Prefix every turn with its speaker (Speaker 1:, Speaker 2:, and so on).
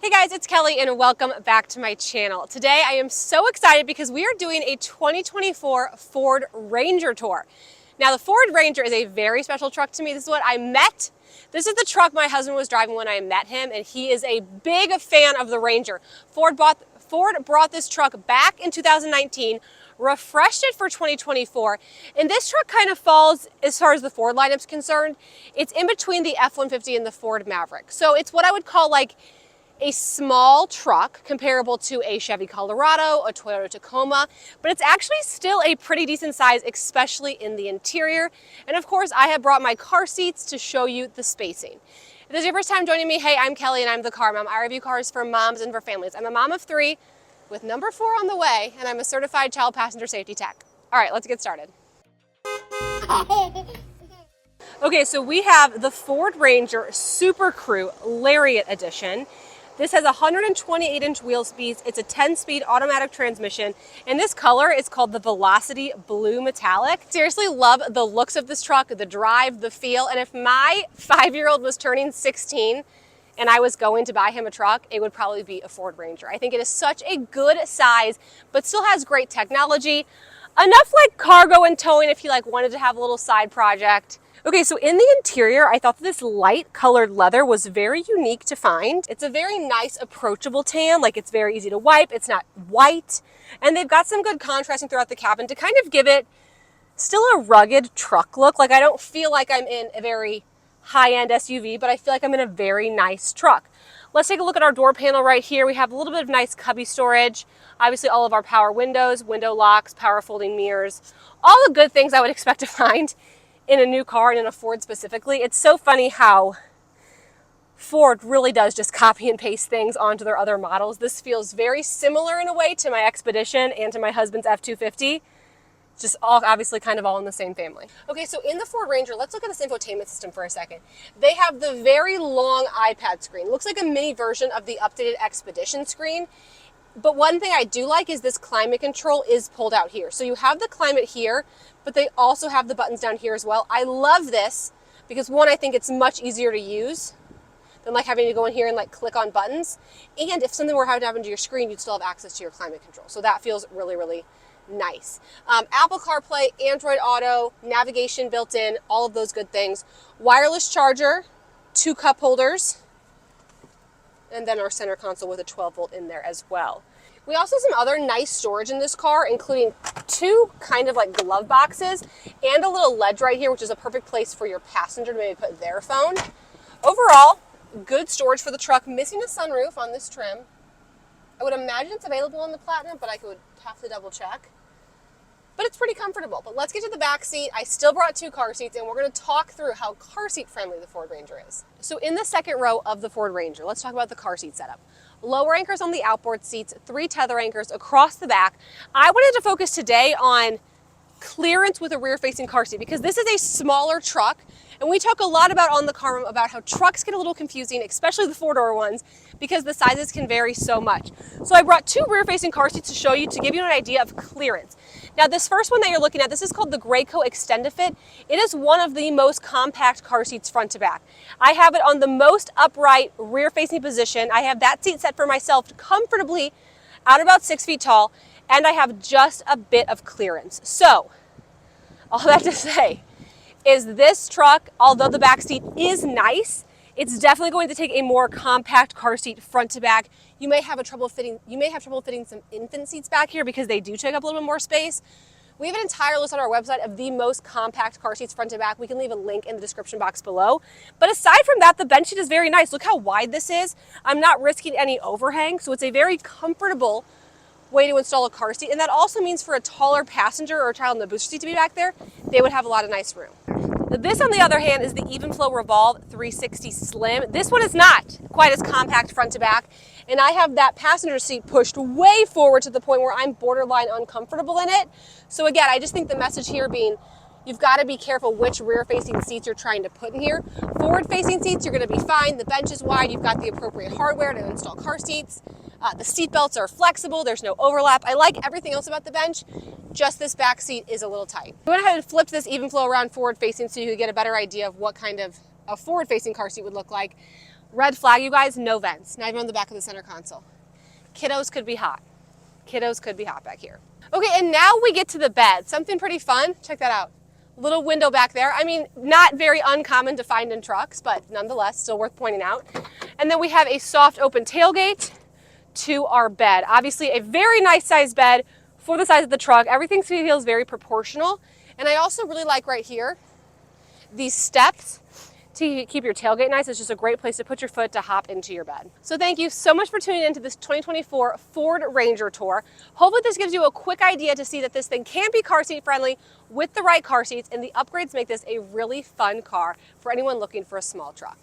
Speaker 1: Hey guys, it's Kelly and welcome back to my channel. Today I am so excited because we are doing a 2024 Ford Ranger tour. Now the Ford Ranger is a very special truck to me. This is what I met. This is the truck my husband was driving when I met him, and he is a big fan of the Ranger. Ford brought this truck back in 2019, refreshed it for 2024, and this truck kind of falls, as far as the Ford lineup is concerned, it's in between the F-150 and the Ford Maverick. So it's what I would call like a small truck comparable to a Chevy Colorado, a Toyota Tacoma, but it's actually still a pretty decent size, especially in the interior. And of course, I have brought my car seats to show you the spacing. If this is your first time joining me, hey, I'm Kelly and I'm the Car Mom. I review cars for moms and for families. I'm a mom of 3 with number 4 on the way, and I'm a certified child passenger safety tech. All right, let's get started. Okay, so we have the Ford Ranger Super Crew Lariat Edition. This has 128-inch wheel speeds. It's a 10-speed automatic transmission, and this color is called the Velocity Blue Metallic. Seriously love the looks of this truck, the drive, the feel, and if my 5-year-old was turning 16 and I was going to buy him a truck, it would probably be a Ford Ranger. I think it is such a good size, but still has great technology. Enough like cargo and towing if you wanted to have a little side project. Okay, so in the interior, I thought that this light colored leather was very unique to find. It's a very nice, approachable tan. It's very easy to wipe. It's not white. And they've got some good contrasting throughout the cabin to kind of give it still a rugged truck look. I don't feel like I'm in a very high-end SUV, but I feel like I'm in a very nice truck. Let's take a look at our door panel right here. We have a little bit of nice cubby storage. Obviously, all of our power windows, window locks, power folding mirrors, all the good things I would expect to find in a new car and in a Ford specifically. It's so funny how Ford really does just copy and paste things onto their other models. This feels very similar in a way to my Expedition and to my husband's F-250. Just all obviously kind of all in the same family. Okay, so in the Ford Ranger, let's look at this infotainment system for a second. They have the very long iPad screen. Looks like a mini version of the updated Expedition screen. But one thing I do like is this climate control is pulled out here. So you have the climate here, but they also have the buttons down here as well. I love this because one, I think it's much easier to use than having to go in here and click on buttons. And if something were to happen to your screen, you'd still have access to your climate control. So that feels really, really nice. Apple CarPlay, Android Auto, navigation built in, all of those good things. Wireless charger, 2 cup holders, and then our center console with a 12-volt in there as well. We also have some other nice storage in this car, including 2 kind of glove boxes and a little ledge right here, which is a perfect place for your passenger to maybe put their phone. Overall, good storage for the truck, missing a sunroof on this trim. I would imagine it's available on the Platinum, but I would have to double check. But it's pretty comfortable. But let's get to the back seat. I still brought 2 car seats, and we're going to talk through how car seat friendly the Ford Ranger is. So in the second row of the Ford Ranger, let's talk about the car seat setup. Lower anchors on the outboard seats, 3 tether anchors across the back. I wanted to focus today on clearance with a rear-facing car seat because this is a smaller truck, and we talk a lot about on the car room about how trucks get a little confusing, especially the 4-door ones, because the sizes can vary so much. So I brought 2 rear-facing car seats to show you, to give you an idea of clearance. Now this first one that you're looking at, this is called the Graco Extend-A-Fit. It is one of the most compact car seats front to back. I have it on the most upright rear-facing position. I have that seat set for myself comfortably out about 6 feet tall, and I have just a bit of clearance. So all that to say is this truck, although the back seat is nice, it's definitely going to take a more compact car seat front to back. You may have trouble fitting some infant seats back here because they do take up a little bit more space. We have an entire list on our website of the most compact car seats front to back. We can leave a link in the description box below. But aside from that, the bench seat is very nice. Look how wide this is. I'm not risking any overhang, so it's a very comfortable way to install a car seat. And that also means for a taller passenger or a child in the booster seat to be back there, they would have a lot of nice room. This, on the other hand, is the Evenflow Revolve 360 Slim. This one is not quite as compact front to back, and I have that passenger seat pushed way forward to the point where I'm borderline uncomfortable in it. So again, I just think the message here being, you've got to be careful which rear-facing seats you're trying to put in here. Forward-facing seats, you're going to be fine. The bench is wide. You've got the appropriate hardware to install car seats. The seat belts are flexible. There's no overlap. I like everything else about the bench. Just this back seat is a little tight. I went ahead and flipped this Evenflow around forward-facing so you could get a better idea of what kind of a forward-facing car seat would look like. Red flag, you guys, no vents, not even on the back of the center console. Kiddos could be hot. Kiddos could be hot back here. Okay, and now we get to the bed. Something pretty fun. Check that out. Little window back there. I mean, not very uncommon to find in trucks, but nonetheless, still worth pointing out. And then we have a soft open tailgate to our bed. Obviously, a very nice sized bed for the size of the truck. Everything feels very proportional. And I also really like right here, these steps to keep your tailgate nice. It's just a great place to put your foot to hop into your bed. So thank you so much for tuning into this 2024 Ford Ranger tour. Hopefully this gives you a quick idea to see that this thing can be car seat friendly with the right car seats, and the upgrades make this a really fun car for anyone looking for a small truck.